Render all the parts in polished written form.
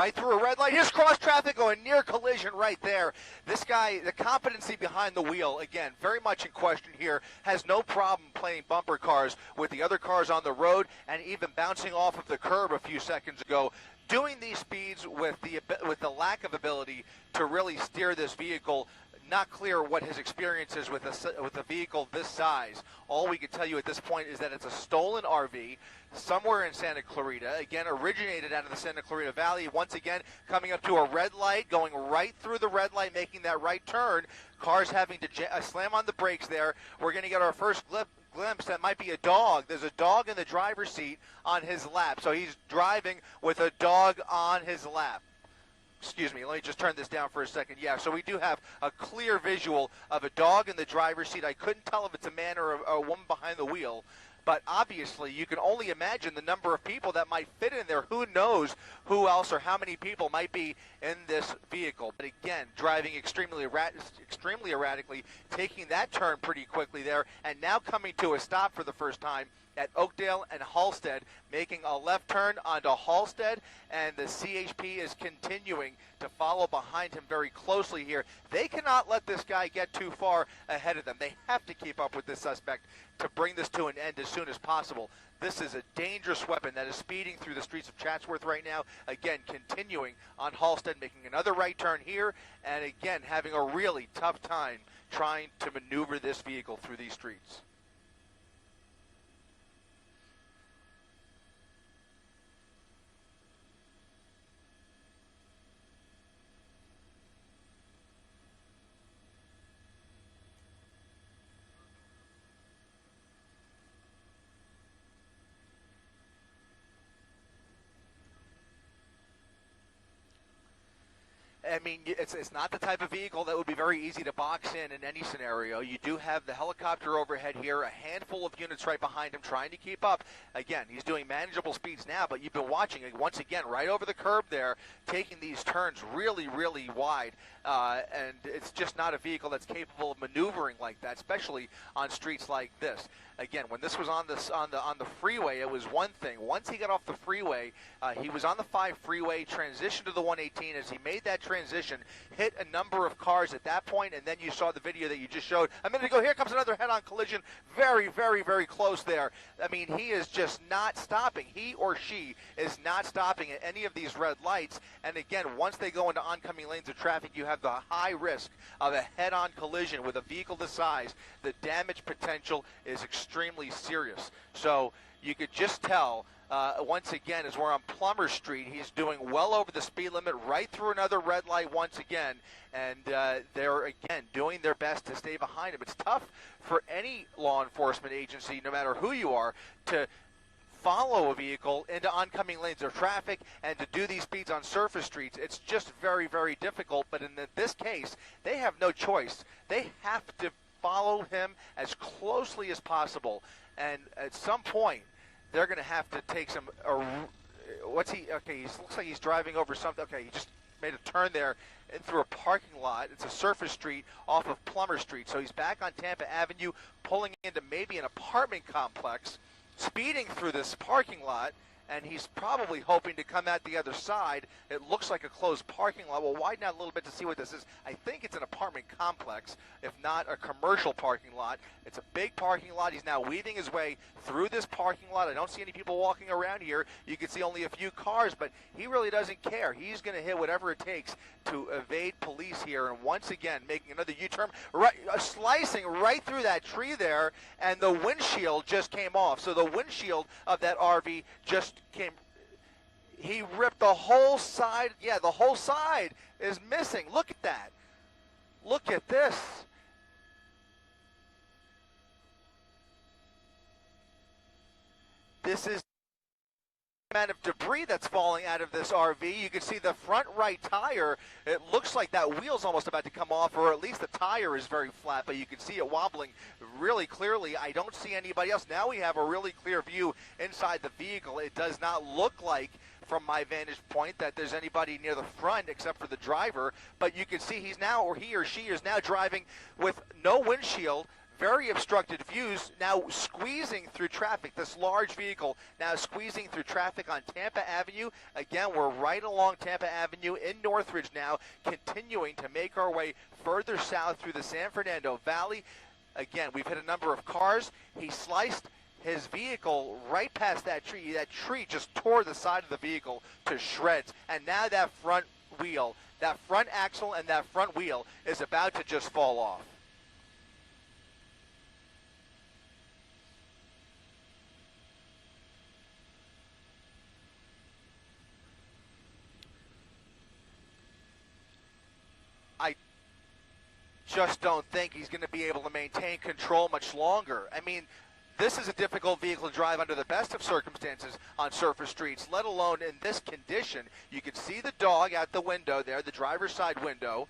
right through a red light. Here's cross traffic going near collision right there. This guy, the competency behind the wheel, again, very much in question here, has no problem playing bumper cars with the other cars on the road and even bouncing off of the curb a few seconds ago. Doing these speeds with the lack of ability to really steer this vehicle, not clear what his experience is with a vehicle this size. All we can tell you at this point is that it's a stolen RV somewhere in Santa Clarita. Again, originated out of the Santa Clarita Valley. Once again, coming up to a red light, going right through the red light, making that right turn. Cars having to slam on the brakes there. We're going to get our first glimpse that might be a dog. There's a dog in the driver's seat on his lap. So he's driving with a dog on his lap. Excuse me, let me just turn this down for a second. Yeah, so we do have a clear visual of a dog in the driver's seat. I couldn't tell if it's a man or a woman behind the wheel, but obviously you can only imagine the number of people that might fit in there. Who knows who else or how many people might be in this vehicle. But again, driving extremely erratically, taking that turn pretty quickly there, and now coming to a stop for the first time at Oakdale and Halstead, making a left turn onto Halstead, and the CHP is continuing to follow behind him very closely here. They cannot let this guy get too far ahead of them. They have to keep up with this suspect to bring this to an end as soon as possible. This is a dangerous weapon that is speeding through the streets of Chatsworth right now. Again, continuing on Halstead, making another right turn here, and again, having a really tough time trying to maneuver this vehicle through these streets. I mean, it's not the type of vehicle that would be very easy to box in any scenario. You do have the helicopter overhead here, a handful of units right behind him trying to keep up. Again, he's doing manageable speeds now, but you've been watching it once again right over the curb there, taking these turns really, really wide. And it's just not a vehicle that's capable of maneuvering like that, especially on streets like this. Again, when this was on the freeway, it was one thing. Once he got off the freeway, he was on the 5 freeway, transitioned to the 118. As he made that transition, hit a number of cars at that point, and then you saw the video that you just showed a minute ago. Here comes another head-on collision, very, very, very close there. I mean, he is just not stopping. He or she is not stopping at any of these red lights. And again, once they go into oncoming lanes of traffic, you have the high risk of a head-on collision with a vehicle this size. The damage potential is extremely serious. So you could just tell, once again, as we're on Plummer Street, he's doing well over the speed limit, right through another red light once again, and they're, again, doing their best to stay behind him. It's tough for any law enforcement agency, no matter who you are, to follow a vehicle into oncoming lanes of traffic and to do these speeds on surface streets. It's just very, very difficult, but in this case, they have no choice. They have to follow him as closely as possible, and at some point they're going to have to take some looks like he's driving over something. Okay, he just made a turn there and through a parking lot. It's a surface street off of Plummer Street, so he's back on Tampa Avenue, pulling into maybe an apartment complex, speeding through this parking lot, and he's probably hoping to come out the other side. It looks like a closed parking lot. We'll widen out a little bit to see what this is. I think it's an apartment complex, if not a commercial parking lot. It's a big parking lot. He's now weaving his way through this parking lot. I don't see any people walking around here. You can see only a few cars, but he really doesn't care. He's going to hit whatever it takes to evade police here, and once again, making another U-turn, slicing right through that tree there, and the windshield just came off. So the windshield of that RV just came. He ripped the whole side. Yeah, the whole side is missing. Look at that. Look at this. This is the amount of debris that's falling out of this RV. You can see the front right tire. It looks like that wheel's almost about to come off, or at least the tire is very flat, but you can see it wobbling really clearly. I don't see anybody else. Now we have a really clear view inside the vehicle. It does not look like, from my vantage point, that there's anybody near the front except for the driver, but you can see he's now, or he or she is now driving with no windshield, very obstructed views, now squeezing through traffic. This large vehicle now squeezing through traffic on Tampa Avenue. Again, we're right along Tampa Avenue in Northridge now, continuing to make our way further south through the San Fernando Valley. Again, we've hit a number of cars. He sliced his vehicle right past that tree. That tree just tore the side of the vehicle to shreds. And now that front wheel, that front axle and that front wheel is about to just fall off. I just don't think he's going to be able to maintain control much longer. I mean, this is a difficult vehicle to drive under the best of circumstances on surface streets, let alone in this condition. You can see the dog out the window there, the driver's side window,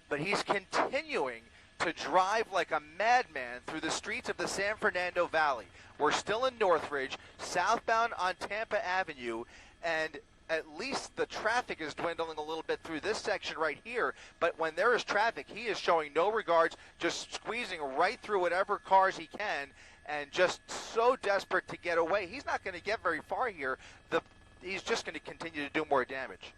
but he's continuing to drive like a madman through the streets of the San Fernando Valley. We're still in Northridge, southbound on Tampa Avenue, and at least the traffic is dwindling a little bit through this section right here, but when there is traffic, he is showing no regards, just squeezing right through whatever cars he can, and just so desperate to get away. He's not going to get very far here. He's just going to continue to do more damage.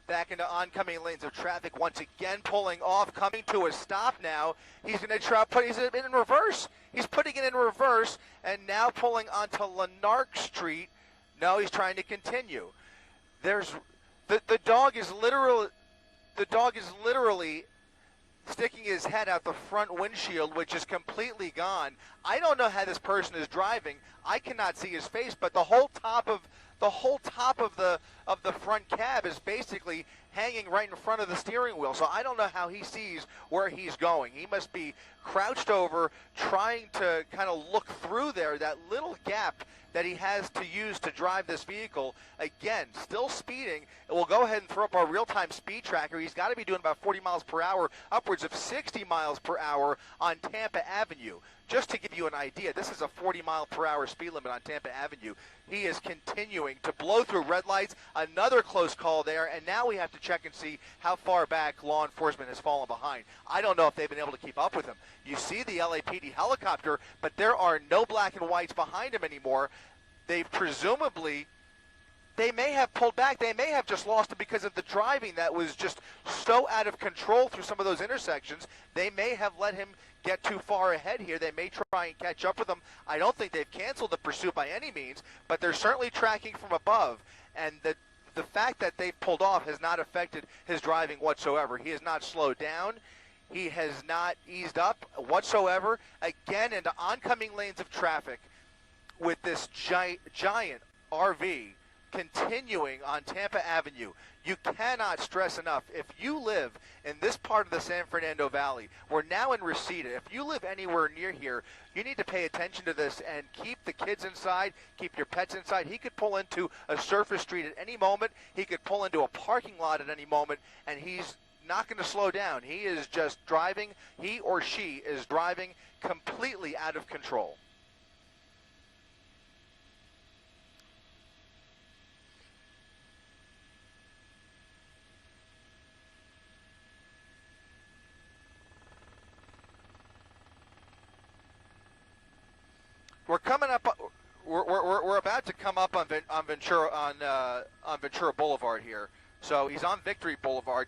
Back into oncoming lanes of traffic, once again pulling off, coming to a stop now. He's going to try to put it in reverse. He's putting it in reverse and now pulling onto Lanark Street. No, he's trying to continue. There's the dog is literally sticking his head out the front windshield, which is completely gone. I don't know how this person is driving. I cannot see his face, but the whole top of the front cab is basically hanging right in front of the steering wheel. So I don't know how he sees where he's going. He must be crouched over, trying to kind of look through there, that little gap that he has to use to drive this vehicle. Again, still speeding. We'll go ahead and throw up our real-time speed tracker. He's got to be doing about 40 miles per hour, upwards of 60 miles per hour on Tampa Avenue. Just to give you an idea, this is a 40 mile per hour speed limit on Tampa Avenue. He is continuing to blow through red lights. Another close call there, and now we have to check and see how far back law enforcement has fallen behind. I don't know if they've been able to keep up with him. You see the LAPD helicopter, but there are no black and whites behind him anymore. They've presumably, they may have pulled back. They may have just lost it because of the driving that was just so out of control through some of those intersections. They may have let him get too far ahead here. They may try and catch up with him. I don't think they've canceled the pursuit by any means, but they're certainly tracking from above. And the fact that they've pulled off has not affected his driving whatsoever. He has not slowed down. He has not eased up whatsoever. Again, into oncoming lanes of traffic with this giant RV continuing on Tampa Avenue. You cannot stress enough, if you live in this part of the San Fernando Valley, we're now in Reseda. If you live anywhere near here, you need to pay attention to this and keep the kids inside, keep your pets inside. He could pull into a surface street at any moment. He could pull into a parking lot at any moment, and he's not going to slow down. He is just driving. He or she is driving completely out of control. We're coming up. We're about to come up on Ventura Boulevard here. So he's on Victory Boulevard,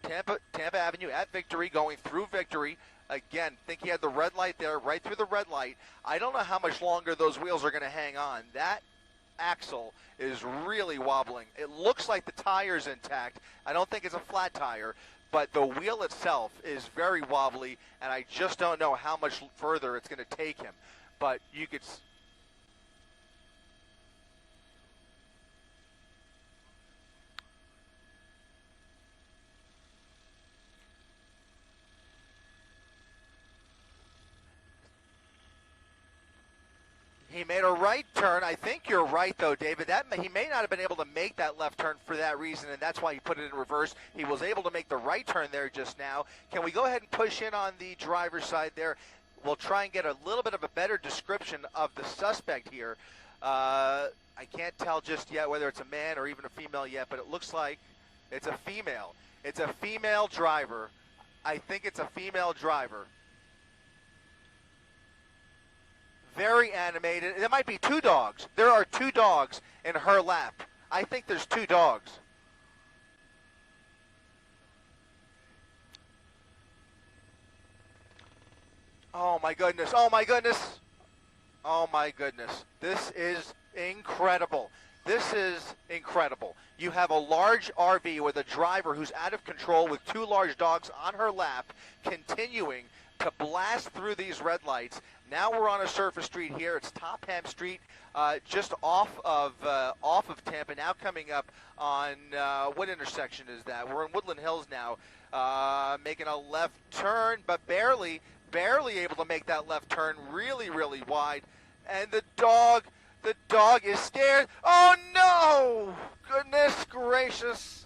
Tampa Avenue at Victory, going through Victory. Again, think he had the red light there, right through the red light. I don't know how much longer those wheels are going to hang on. That axle is really wobbling. It looks like the tire's intact. I don't think it's a flat tire, but the wheel itself is very wobbly, and I just don't know how much further it's going to take him. But you could. He made a right turn. I think you're right, though, David. He may not have been able to make that left turn for that reason, and that's why he put it in reverse. He was able to make the right turn there just now. Can we go ahead and push in on the driver's side there? we'll try and get a little bit of a better description of the suspect here. I can't tell just yet whether it's a man or even a female yet, but it looks like it's a female. It's a female driver. I think it's a female driver. Very animated. There might be two dogs. There are two dogs in her lap. I think there's two dogs. Oh my goodness. Oh my goodness. Oh my goodness. This is incredible. This is incredible. You have a large RV with a driver who's out of control with two large dogs on her lap, continuing to blast through these red lights. Now we're on a surface street here. It's Topham Street, just off of Tampa. Now coming up on what intersection is that? We're in Woodland Hills now, making a left turn, but barely able to make that left turn. Really, really wide, and the dog is scared. Oh no! Goodness gracious!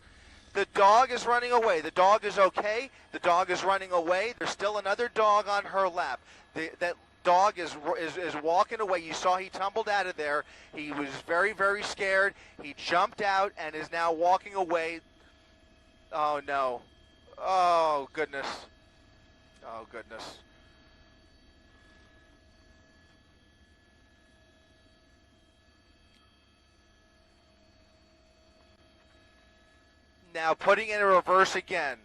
The dog is running away. The dog is okay. The dog is running away. There's still another dog on her lap. That dog is walking away. You saw he tumbled out of there. He was very, very scared. He jumped out and is now walking away. Oh, no. Oh, goodness. Oh, goodness. Now putting in a reverse again.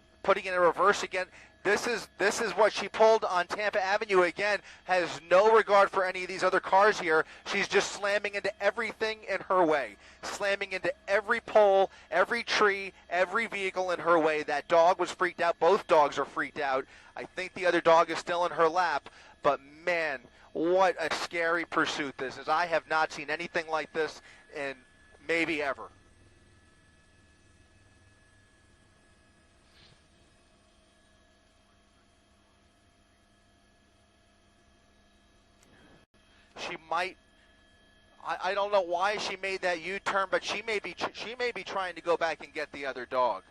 This is what she pulled on Tampa Avenue again. Has no regard for any of these other cars here. She's just slamming into everything in her way. Slamming into every pole, every tree, every vehicle in her way. That dog was freaked out. Both dogs are freaked out. I think the other dog is still in her lap. But man, what a scary pursuit this is. I have not seen anything like this in maybe ever. She might. I don't know why she made that U-turn, but she may be trying to go back and get the other dog.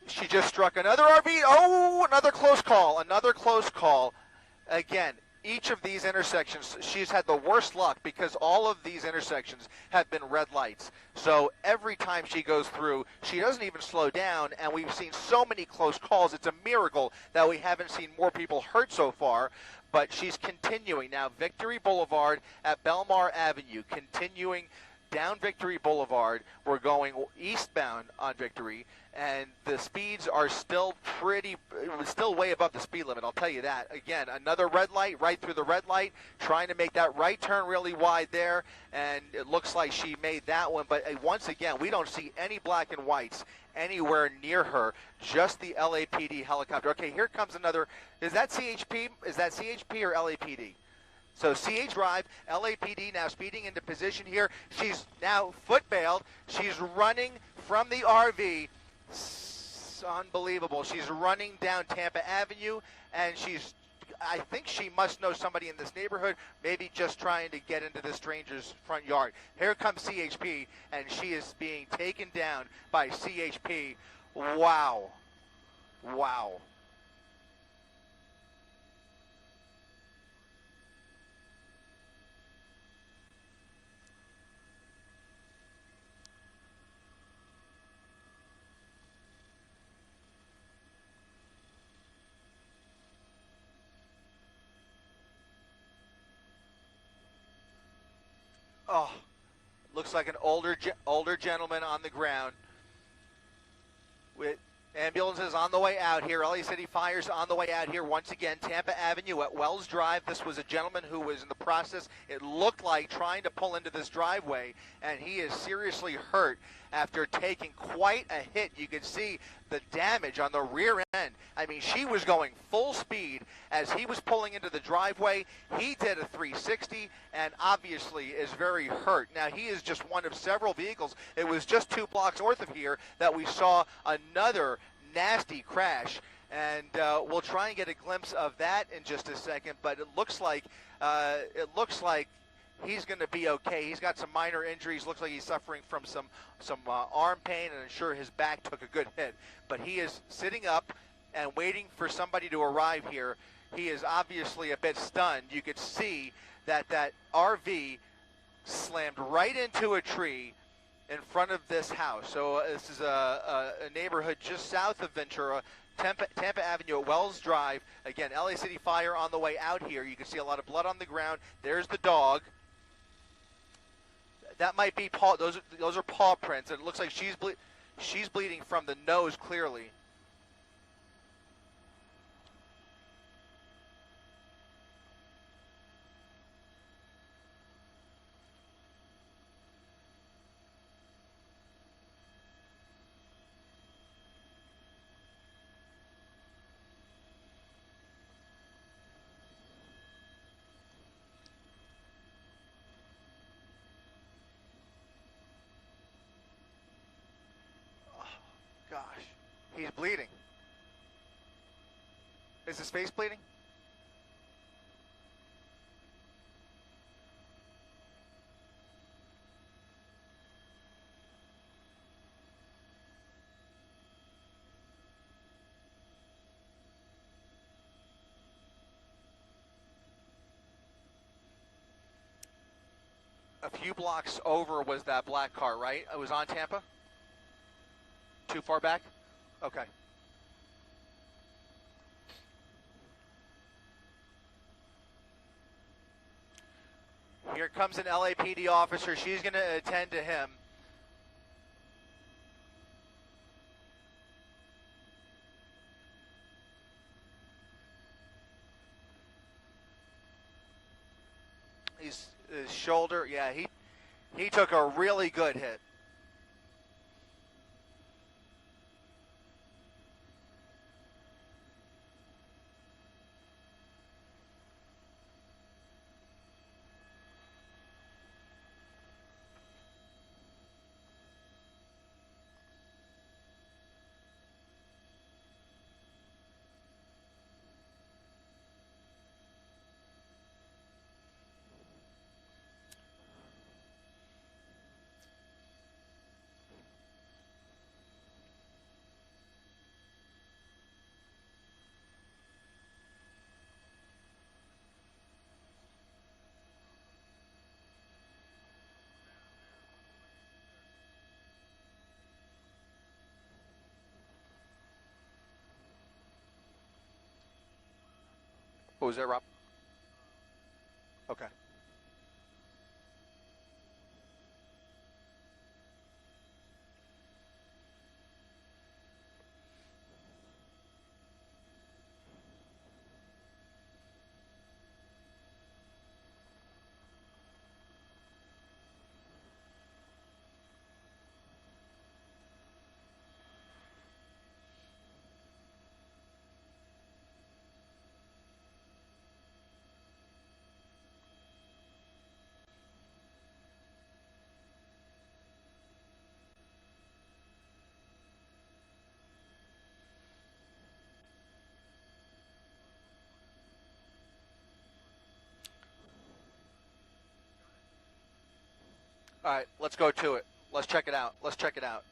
She just struck another RV. Oh, another close call. Another close call. Again, each of these intersections, she's had the worst luck because all of these intersections have been red lights. So every time she goes through, she doesn't even slow down, and we've seen so many close calls. It's a miracle that we haven't seen more people hurt so far, but she's continuing. Now, Victory Boulevard at Belmar Avenue, continuing down Victory Boulevard. We're going eastbound on Victory, and the speeds are still way above the speed limit, I'll tell you that. Again, another red light, right through the red light, trying to make that right turn really wide there, and it looks like she made that one. But once again, we don't see any black and whites anywhere near her, just the LAPD helicopter. Okay, here comes another. Is that CHP? Is that CHP or LAPD? So CH Drive, LAPD now speeding into position here. She's now foot-bailed. She's running from the RV. It's unbelievable. She's running down Tampa Avenue, and I think she must know somebody in this neighborhood, maybe just trying to get into the stranger's front yard. Here comes CHP, and she is being taken down by CHP. Wow. Wow. Oh, looks like an older gentleman on the ground with ambulances on the way out here. LA City Fire's on the way out here once again. Tampa Avenue at Wells Drive. This was a gentleman who was in the process, it looked like, trying to pull into this driveway, and he is seriously hurt after taking quite a hit. You can see the damage on the rear end. I mean, she was going full speed as he was pulling into the driveway. He did a 360 and obviously is very hurt. Now, he is just one of several vehicles. It was just 2 blocks north of here that we saw another nasty crash, and we'll try and get a glimpse of that in just a second. But it looks like he's going to be okay. He's got some minor injuries. Looks like he's suffering from some arm pain, and I'm sure his back took a good hit. But he is sitting up and waiting for somebody to arrive here. He is obviously a bit stunned. You could see that RV slammed right into a tree in front of this house. So this is a neighborhood just south of Ventura, Tampa Avenue at Wells Drive. Again, LA City Fire on the way out here. You can see a lot of blood on the ground. There's the dog. That might be paw. Those are paw prints. And it looks like she's bleeding from the nose clearly. Gosh, he's bleeding. Is his face bleeding? A few blocks over was that black car, right? It was on Tampa? Too far back? Okay. Here comes an LAPD officer. She's going to attend to him. His shoulder, yeah, he took a really good hit. What was that, Rob? Okay. All right, let's go to it. Let's check it out. Let's check it out.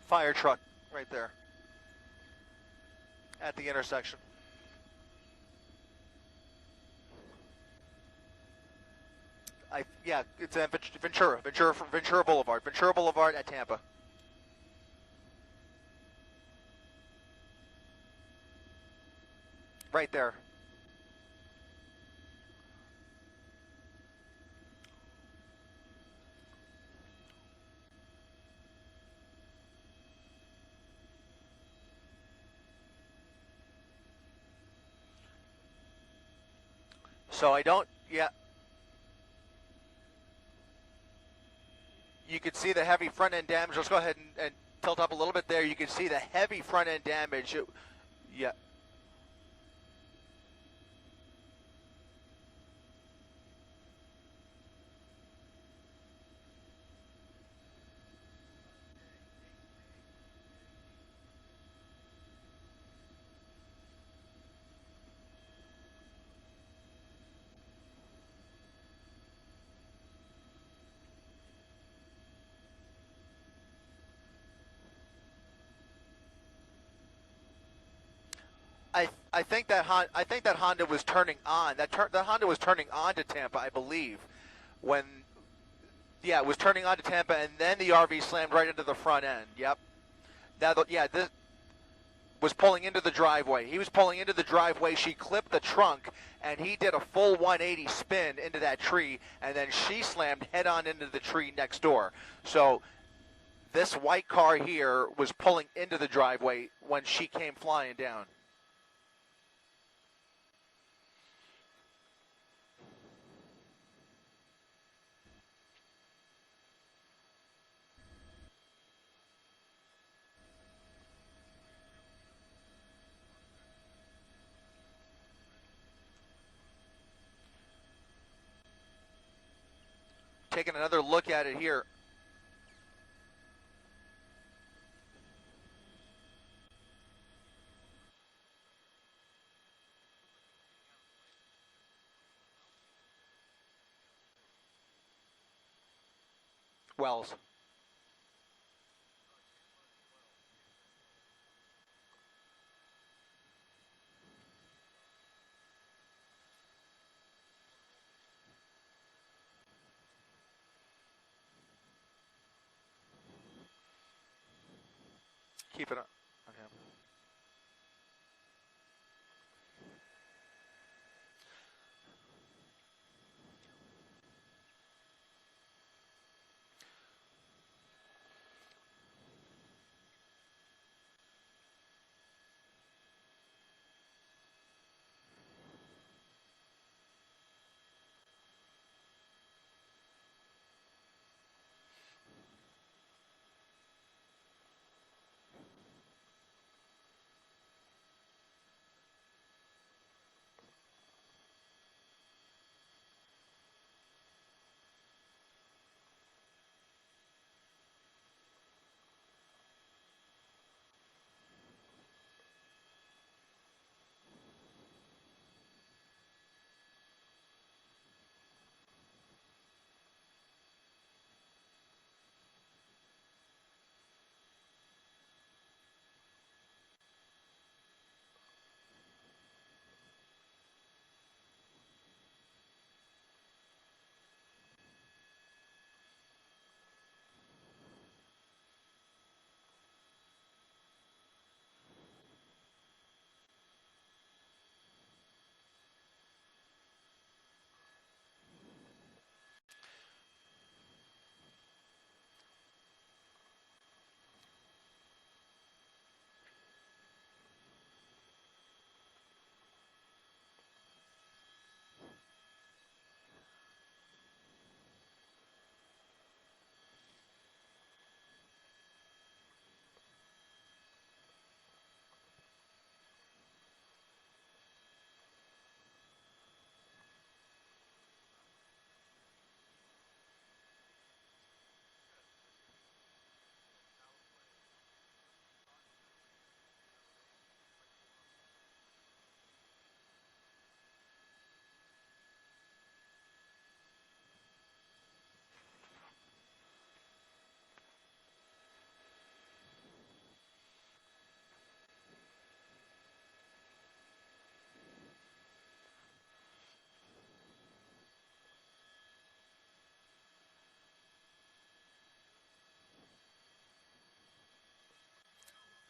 Fire truck right there at the intersection. Yeah, it's Ventura Boulevard at Tampa. Right there. So I don't, yeah. You could see the heavy front end damage. Let's go ahead and tilt up a little bit there. You can see the heavy front end damage. Yeah. I think that Honda was turning on. That Honda was turning on to Tampa, I believe, when yeah, it was turning on to Tampa, and then the RV slammed right into the front end. Yep. This was pulling into the driveway. He was pulling into the driveway. She clipped the trunk, and he did a full 180 spin into that tree, and then she slammed head on into the tree next door. So this white car here was pulling into the driveway when she came flying down. Taking another look at it here. Wells. Keep it up. Okay.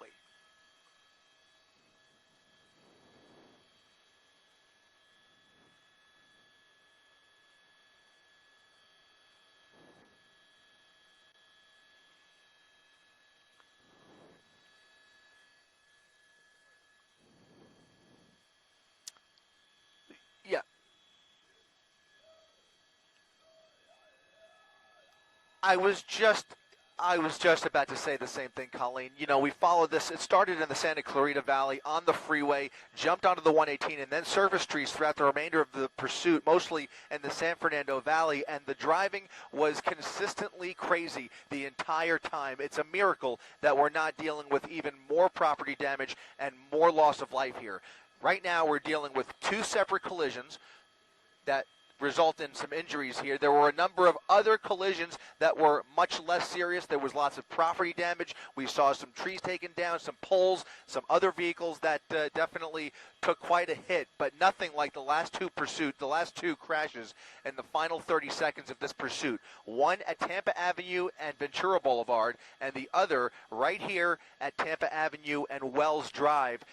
Wait. Yeah. I was just I was just about to say the same thing, Colleen. You know, we followed this. It started in the Santa Clarita Valley on the freeway, jumped onto the 118, and then service trees throughout the remainder of the pursuit, mostly in the San Fernando Valley. And the driving was consistently crazy the entire time. It's a miracle that we're not dealing with even more property damage and more loss of life here. Right now, we're dealing with two separate collisions that result in some injuries here. There were a number of other collisions that were much less serious. There was lots of property damage. We saw some trees taken down, some poles, some other vehicles that definitely took quite a hit, but nothing like the last two crashes in the final 30 seconds of this pursuit. One at Tampa Avenue and Ventura Boulevard, and the other right here at Tampa Avenue and Wells Drive,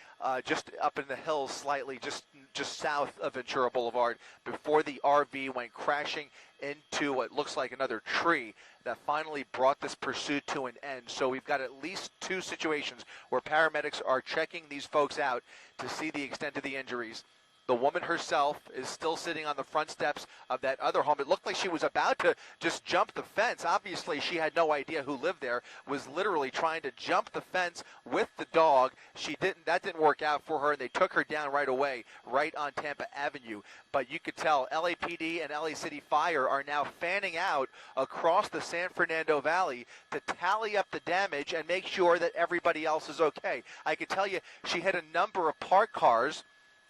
just up in the hills slightly, just south of Ventura Boulevard, before the RV went crashing into what looks like another tree that finally brought this pursuit to an end. So we've got at least two situations where paramedics are checking these folks out to see the extent of the injuries. The woman herself is still sitting on the front steps of that other home. It looked like she was about to just jump the fence. Obviously, she had no idea who lived there, was literally trying to jump the fence with the dog. That didn't work out for her, and they took her down right away, right on Tampa Avenue. But you could tell LAPD and LA City Fire are now fanning out across the San Fernando Valley to tally up the damage and make sure that everybody else is okay. I can tell you she hit a number of parked cars,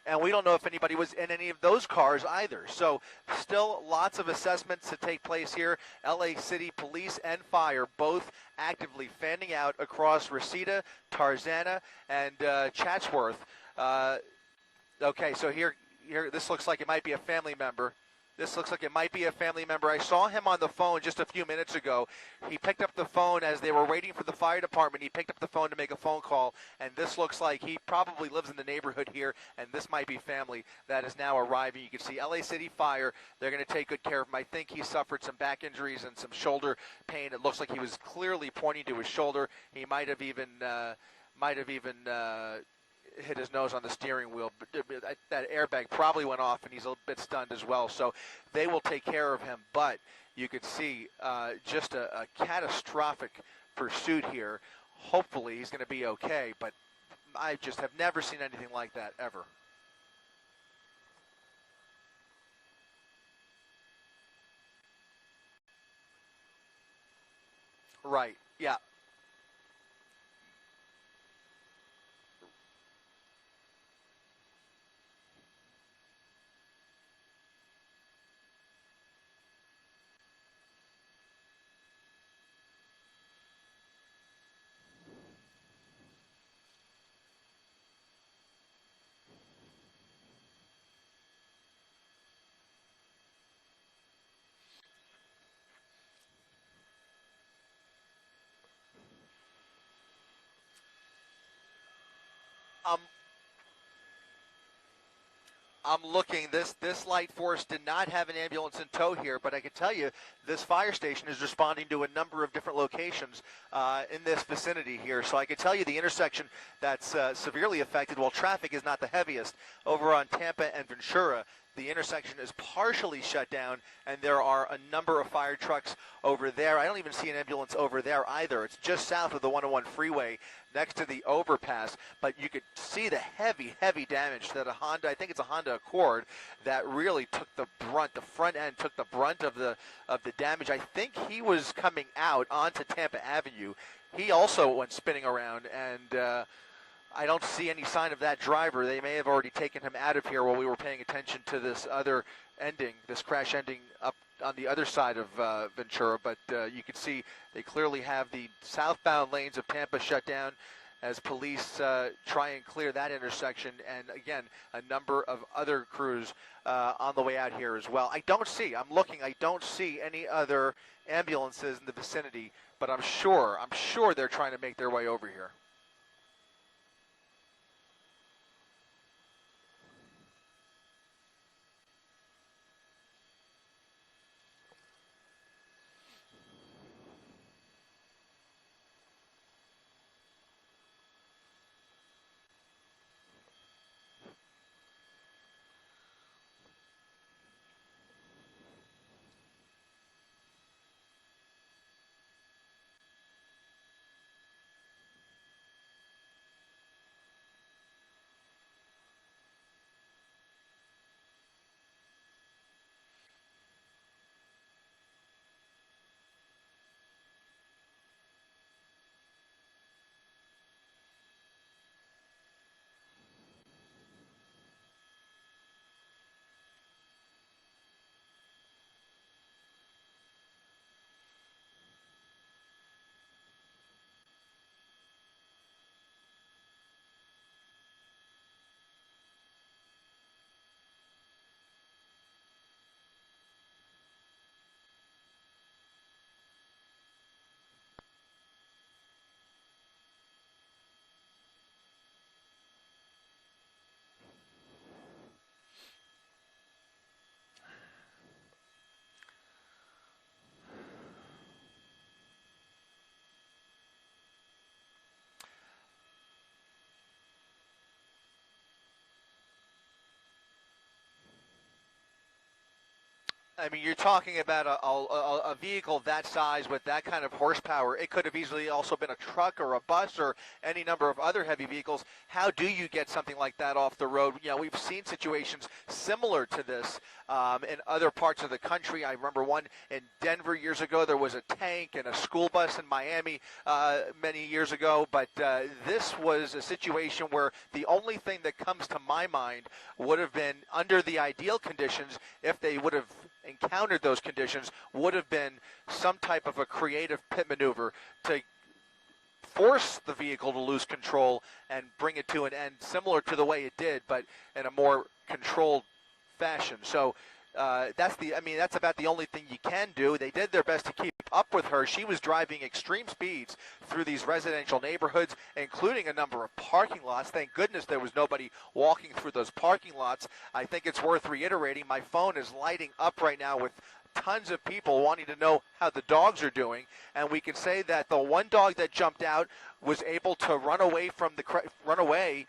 and we don't know if anybody was in any of those cars either. So still lots of assessments to take place here. LA City Police and Fire both actively fanning out across Reseda, Tarzana, and Chatsworth. Okay, so here this looks like it might be a family member. I saw him on the phone just a few minutes ago. He picked up the phone as they were waiting for the fire department. He picked up the phone to make a phone call, and this looks like he probably lives in the neighborhood here, and this might be family that is now arriving. You can see LA City Fire. They're going to take good care of him. I think he suffered some back injuries and some shoulder pain. It looks like he was clearly pointing to his shoulder. He might have even hit his nose on the steering wheel, but that airbag probably went off, and he's a bit stunned as well. So they will take care of him, but you could see just a catastrophic pursuit here. Hopefully he's going to be okay, but I just have never seen anything like that ever. Right, yeah. Um, I'm looking. This light force did not have an ambulance in tow here, but I can tell you this fire station is responding to a number of different locations in this vicinity here. So I can tell you the intersection that's severely affected, while traffic is not the heaviest, over on Tampa and Ventura, the intersection is partially shut down, and there are a number of fire trucks over there. I don't even see an ambulance over there either. It's just south of the 101 freeway next to the overpass, but you could see the heavy damage that a Honda, I think it's a Honda Accord, that really took the brunt. The front end took the brunt of the damage. I think he was coming out onto Tampa Avenue. He also went spinning around, and I don't see any sign of that driver. They may have already taken him out of here while we were paying attention to this other ending, this crash ending up on the other side of Ventura. But you can see they clearly have the southbound lanes of Tampa shut down as police try and clear that intersection. And again, a number of other crews on the way out here as well. I don't see any other ambulances in the vicinity, but I'm sure they're trying to make their way over here. I mean, you're talking about a vehicle that size with that kind of horsepower. It could have easily also been a truck or a bus or any number of other heavy vehicles. How do you get something like that off the road? You know, we've seen situations similar to this in other parts of the country. I remember one in Denver years ago. There was a tank and a school bus in Miami many years ago. But this was a situation where the only thing that comes to my mind would have been, under the ideal conditions, if they would have encountered those conditions, would have been some type of a creative pit maneuver to force the vehicle to lose control and bring it to an end, similar to the way it did, but in a more controlled fashion. So that's about the only thing you can do. They did their best to keep up with her. She was driving extreme speeds through these residential neighborhoods, including a number of parking lots. Thank goodness there was nobody walking through those parking lots. I think it's worth reiterating. My phone is lighting up right now with tons of people wanting to know how the dogs are doing, and we can say that the one dog that jumped out was able to run away from the RV.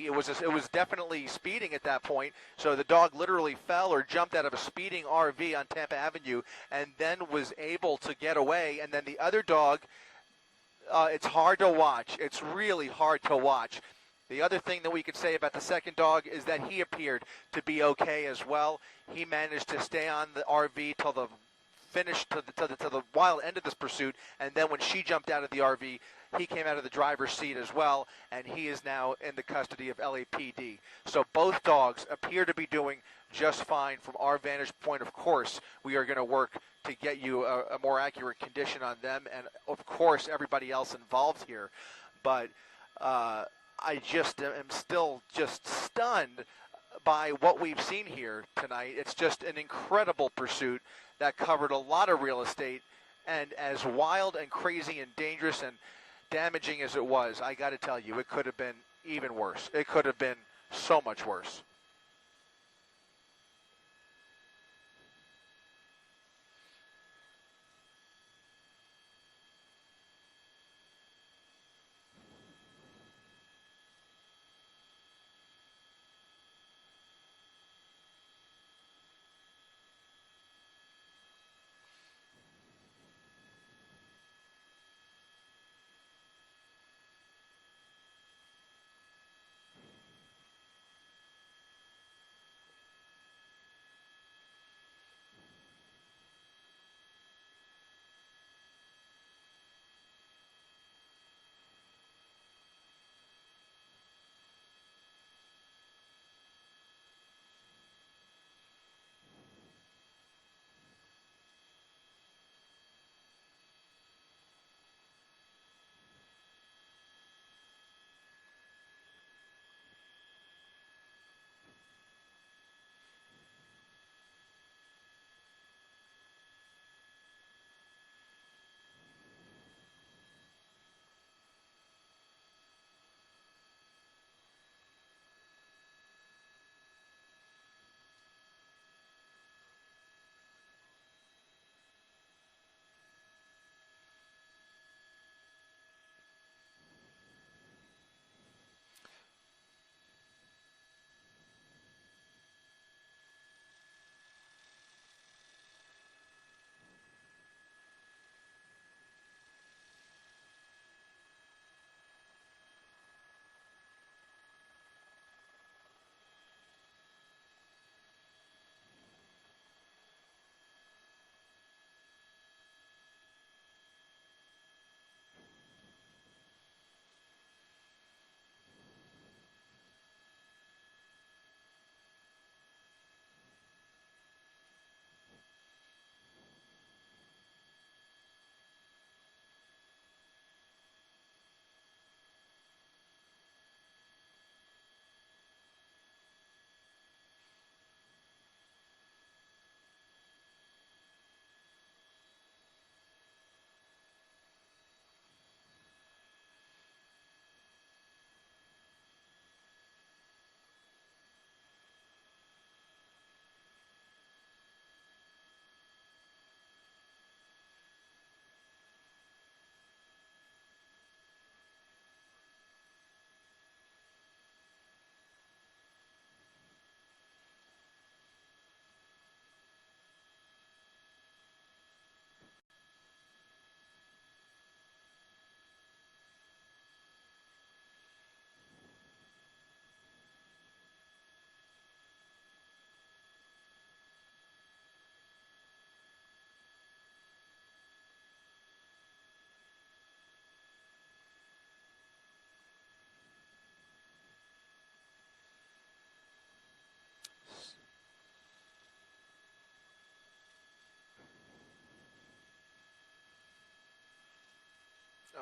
It was definitely speeding at that point, so the dog literally fell or jumped out of a speeding RV on Tampa Avenue and then was able to get away. And then the other dog, it's hard to watch. It's really hard to watch. The other thing that we could say about the second dog is that he appeared to be okay as well. He managed to stay on the RV till the finish, to the wild end of this pursuit, and then when she jumped out of the RV, he came out of the driver's seat as well, and he is now in the custody of LAPD. So both dogs appear to be doing just fine from our vantage point. Of course, we are going to work to get you a more accurate condition on them, and of course everybody else involved here. But I just am still just stunned by what we've seen here tonight. It's just an incredible pursuit that covered a lot of real estate, and as wild and crazy and dangerous and damaging as it was, I got to tell you, it could have been even worse. It could have been so much worse.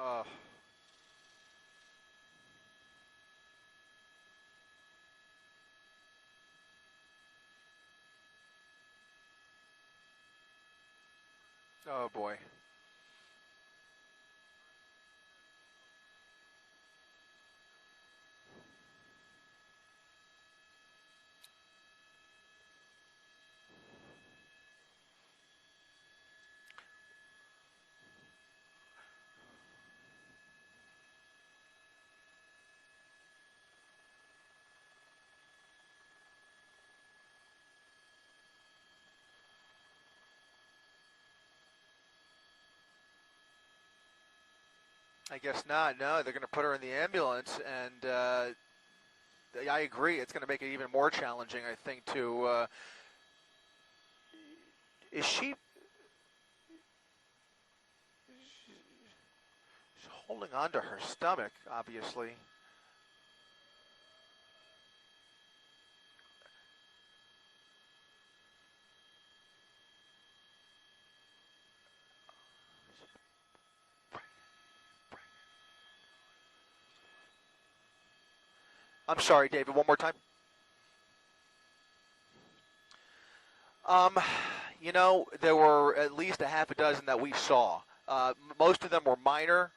Uh, oh boy. I guess not. No, they're going to put her in the ambulance, and I agree. It's going to make it even more challenging, I think. To is she? She's holding on to her stomach, obviously. I'm sorry, David. One more time. Um, there were at least a half a dozen that we saw. Most of them were minor.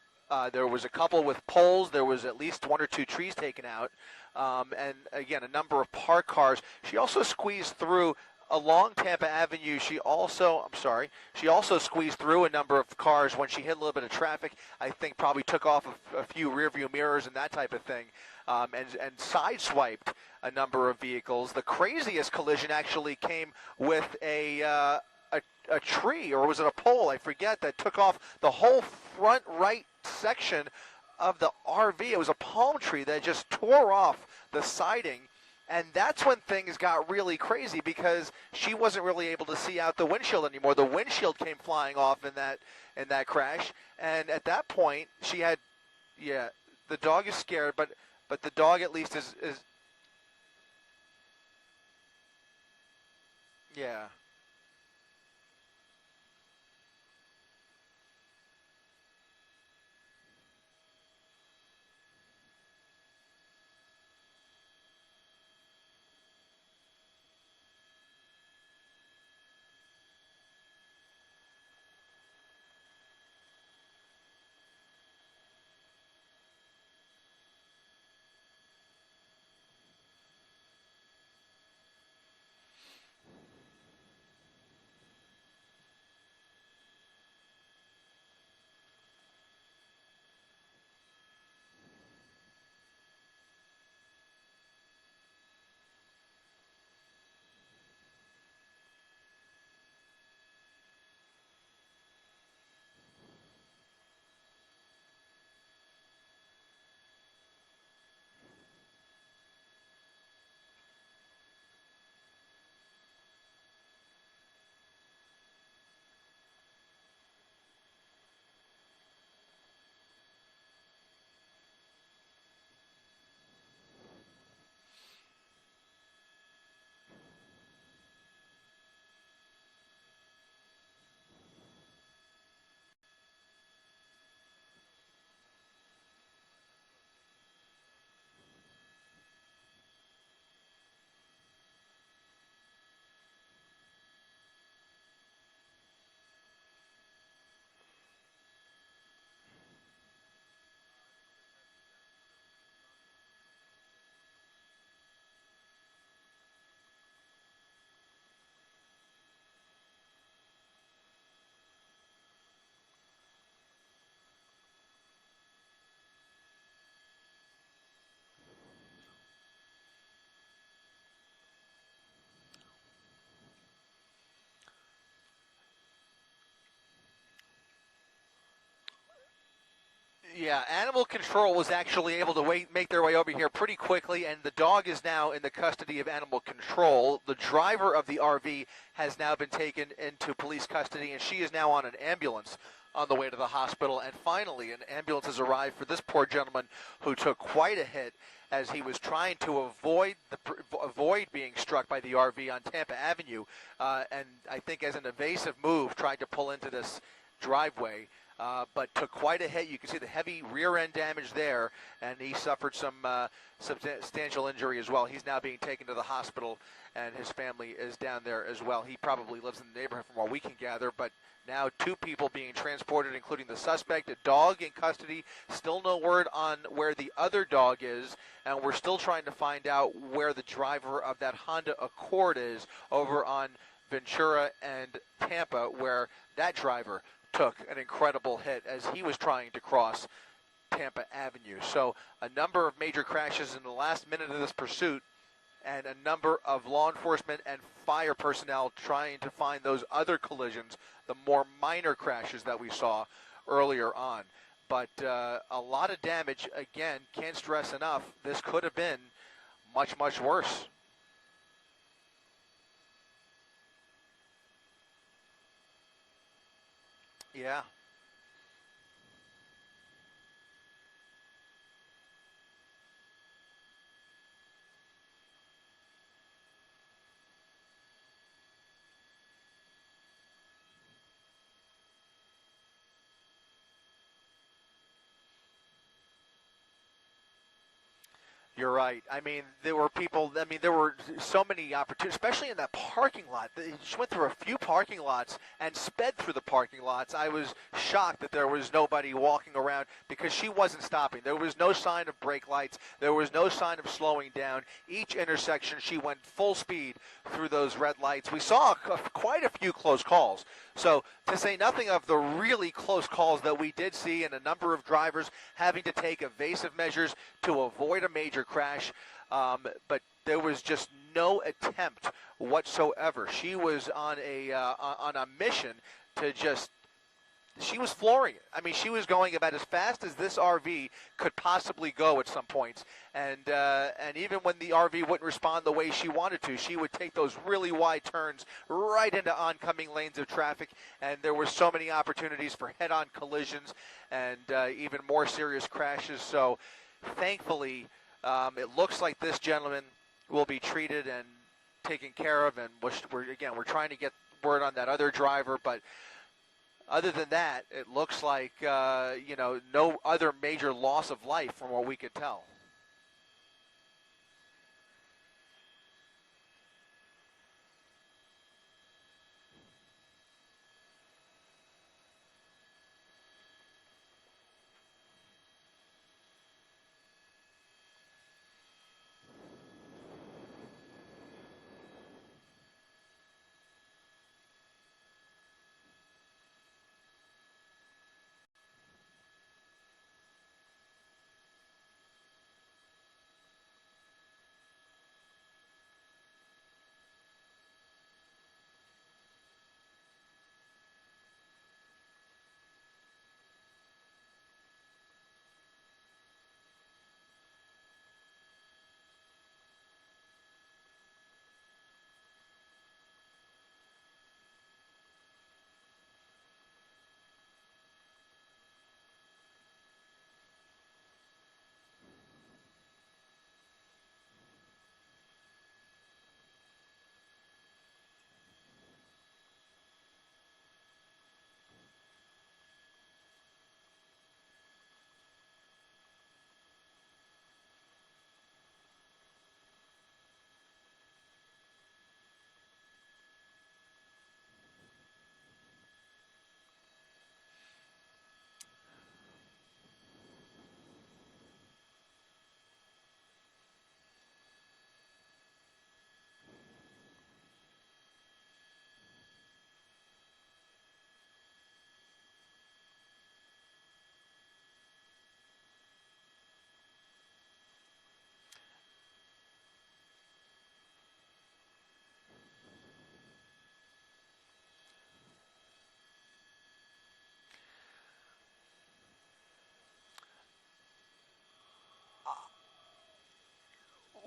There was a couple with poles. There was at least one or two trees taken out. And again, a number of parked cars. She also squeezed through along Tampa Avenue. She also squeezed through a number of cars when she hit a little bit of traffic. I think probably took off a few rear view mirrors and that type of thing. And sideswiped a number of vehicles. The craziest collision actually came with a tree, or was it a pole? I forget, that took off the whole front right section of the RV. It was a palm tree that just tore off the siding. And that's when things got really crazy, because she wasn't really able to see out the windshield anymore. The windshield came flying off in that crash. And at that point, she had, the dog is scared, but the dog at least is yeah. Yeah, animal control was actually able to make their way over here pretty quickly, and the dog is now in the custody of animal control. The driver of the RV has now been taken into police custody, and she is now on an ambulance on the way to the hospital. And finally, an ambulance has arrived for this poor gentleman who took quite a hit as he was trying to avoid being struck by the RV on Tampa Avenue, and I think as an evasive move tried to pull into this driveway. but took quite a hit. You can see the heavy rear end damage there, and he suffered some substantial injury as well. He's now being taken to the hospital, and his family is down there as well. He probably lives in the neighborhood from what we can gather, but now 2 people being transported, including the suspect, a dog in custody. Still no word on where the other dog is, and we're still trying to find out where the driver of that Honda Accord is over on Ventura and Tampa, where that driver took an incredible hit as he was trying to cross Tampa Avenue. So a number of major crashes in the last minute of this pursuit, and a number of law enforcement and fire personnel trying to find those other collisions, the more minor crashes that we saw earlier on. But a lot of damage. Again, can't stress enough, this could have been much, much worse. Yeah. You're right. I mean, there were people, I mean, there were so many opportunities, especially in that parking lot. She went through a few parking lots and sped through the parking lots. I was shocked that there was nobody walking around because she wasn't stopping. There was no sign of brake lights. There was no sign of slowing down. Each intersection, she went full speed through those red lights. We saw quite a few close calls. So to say nothing of the really close calls that we did see, and a number of drivers having to take evasive measures to avoid a major crash, but there was just no attempt whatsoever. She was on a mission to just. She was flooring it. I mean, she was going about as fast as this RV could possibly go at some points. And even when the RV wouldn't respond the way she wanted to, she would take those really wide turns right into oncoming lanes of traffic. And there were so many opportunities for head-on collisions and even more serious crashes. So thankfully, it looks like this gentleman will be treated and taken care of. And we're trying to get word on that other driver, but other than that, it looks like, no other major loss of life from what we could tell.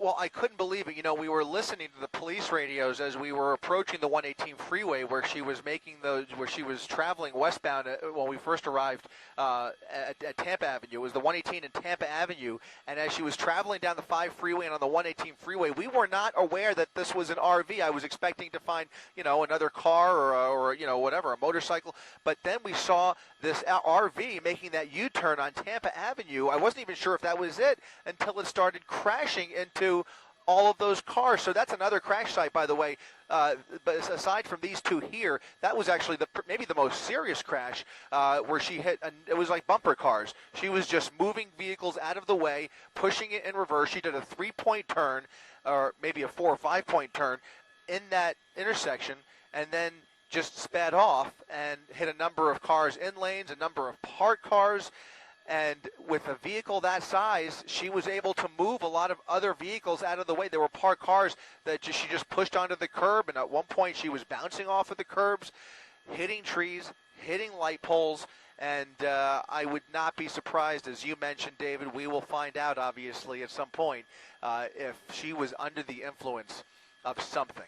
Well, I couldn't believe it. You know, we were listening to the police radios as we were approaching the 118 freeway, where she was where she was traveling westbound when we first arrived at Tampa Avenue. It was the 118 and Tampa Avenue, and as she was traveling down the 5 freeway and on the 118 freeway, we were not aware that this was an RV. I was expecting to find, you know, another car or you know, whatever, a motorcycle. But then we saw this RV making that U-turn on Tampa Avenue. I wasn't even sure if that was it until it started crashing into all of those cars. So that's another crash site, by the way. But aside from these two here, that was actually maybe the most serious crash where she hit. It was like bumper cars. She was just moving vehicles out of the way, pushing it in reverse. She did a 3-point turn, or maybe a 4 or 5-point turn in that intersection, and then just sped off and hit a number of cars in lanes, a number of parked cars. And with a vehicle that size, she was able to move a lot of other vehicles out of the way. There were parked cars that she just pushed onto the curb, and at one point she was bouncing off of the curbs, hitting trees, hitting light poles, and I would not be surprised, as you mentioned, David, we will find out, obviously, at some point, if she was under the influence of something.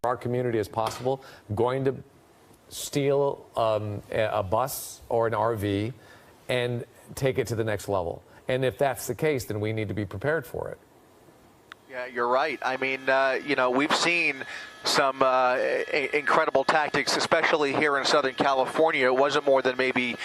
Our community as possible, going to steal a bus or an RV and take it to the next level. And if that's the case, then we need to be prepared for it. Yeah, you're right. I mean, you know, we've seen some incredible tactics, especially here in Southern California. It wasn't more than maybe,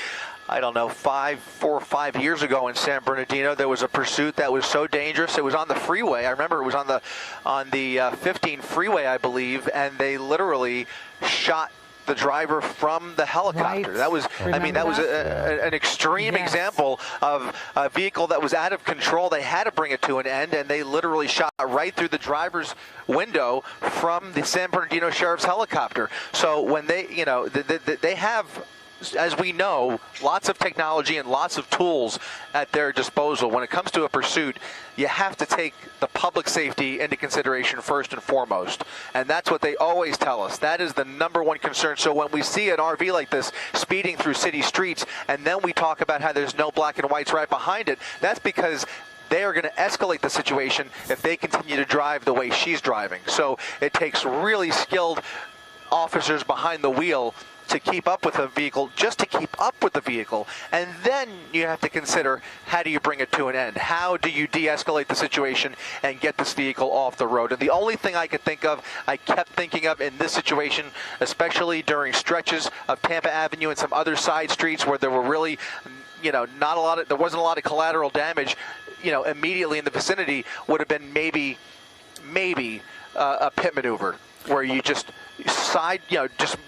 I don't know, 4 or 5 years ago in San Bernardino, there was a pursuit that was so dangerous. It was on the freeway. I remember it was on the 15 freeway, I believe, and they literally shot the driver from the helicopter. Right. That was, I mean, that was an extreme example of a vehicle that was out of control. They had to bring it to an end, and they literally shot right through the driver's window from the San Bernardino Sheriff's helicopter. So when they, you know, they have, as we know, lots of technology and lots of tools at their disposal. When it comes to a pursuit, you have to take the public safety into consideration first and foremost. And that's what they always tell us. That is the #1 concern. So when we see an RV like this speeding through city streets, and then we talk about how there's no black and whites right behind it, that's because they are going to escalate the situation if they continue to drive the way she's driving. So it takes really skilled officers behind the wheel to keep up with a vehicle, just to keep up with the vehicle. And then you have to consider, how do you bring it to an end? How do you de-escalate the situation and get this vehicle off the road? And the only thing I kept thinking of in this situation, especially during stretches of Tampa Avenue and some other side streets where there were really, you know, there wasn't a lot of collateral damage, you know, immediately in the vicinity, would have been maybe a pit maneuver where you just just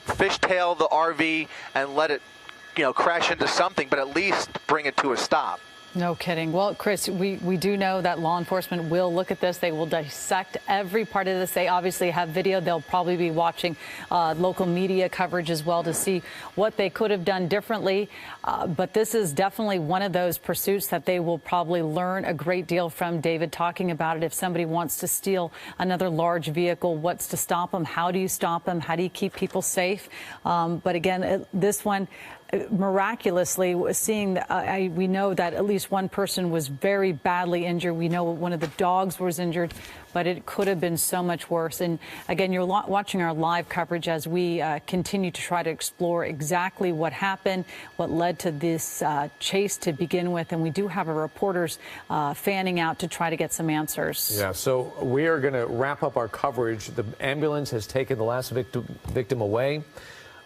fishtail the RV and let it, you know, crash into something, but at least bring it to a stop. No kidding. Well, Chris, we do know that law enforcement will look at this. They will dissect every part of this. They obviously have video. They'll probably be watching local media coverage as well to see what they could have done differently. But this is definitely one of those pursuits that they will probably learn a great deal from. David talking about it. If somebody wants to steal another large vehicle, what's to stop them? How do you stop them? How do you keep people safe? But again, this one, miraculously, seeing, we know that at least one person was very badly injured. We know one of the dogs was injured, but it could have been so much worse. And again, you're watching our live coverage as we continue to try to explore exactly what happened, what led to this chase to begin with. And we do have our reporters fanning out to try to get some answers. Yeah, so we are going to wrap up our coverage. The ambulance has taken the last victim away.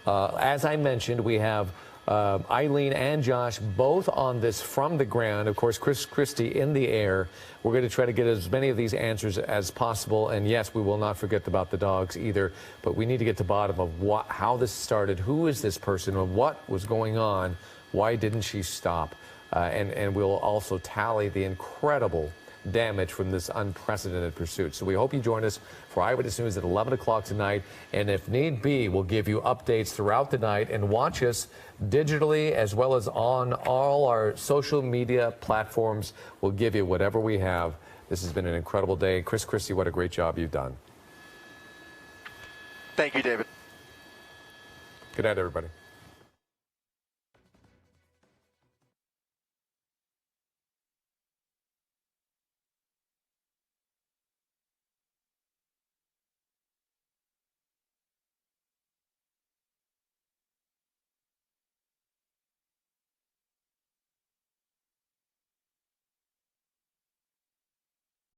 As I mentioned, we have Eileen and Josh both on this from the ground. Of course, Chris Christie in the air. We're going to try to get as many of these answers as possible. And yes, we will not forget about the dogs either. But we need to get to the bottom of how this started. Who is this person? And what was going on? Why didn't she stop? And we'll also tally the incredible damage from this unprecedented pursuit. So we hope you join us for Eyewitness News at 11 o'clock tonight. And if need be, we'll give you updates throughout the night, and watch us digitally as well as on all our social media platforms. We'll give you whatever we have. This has been an incredible day. Chris Christie, what a great job you've done. Thank you, David. Good night, everybody.